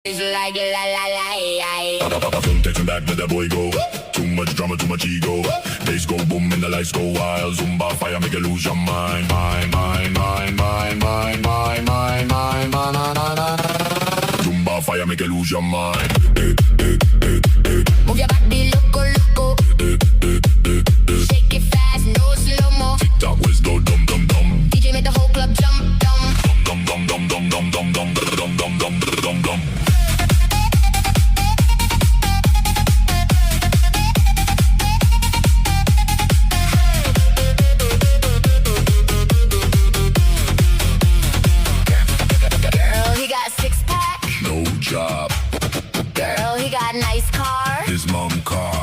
It's like la la la. Don't take me back, let that boy go. Too much drama, too much ego. Days go boom and the lights go wild. Zumba fire make you lose your mind. Mind, mind, mind, mind, mind, mind, mind, mind, mind, mind. Zumba fire make you lose your mind. Move your body, loco, loco. Shake it fast, no slow mo. Tick tock, whiz go dum dum dum. DJ make the whole club jump, jump. Dum dum dum dum dum dum dum dum dum dum dum dum dum. Girl, he got a six pack. No job, Girl, he got a nice car. his mom car.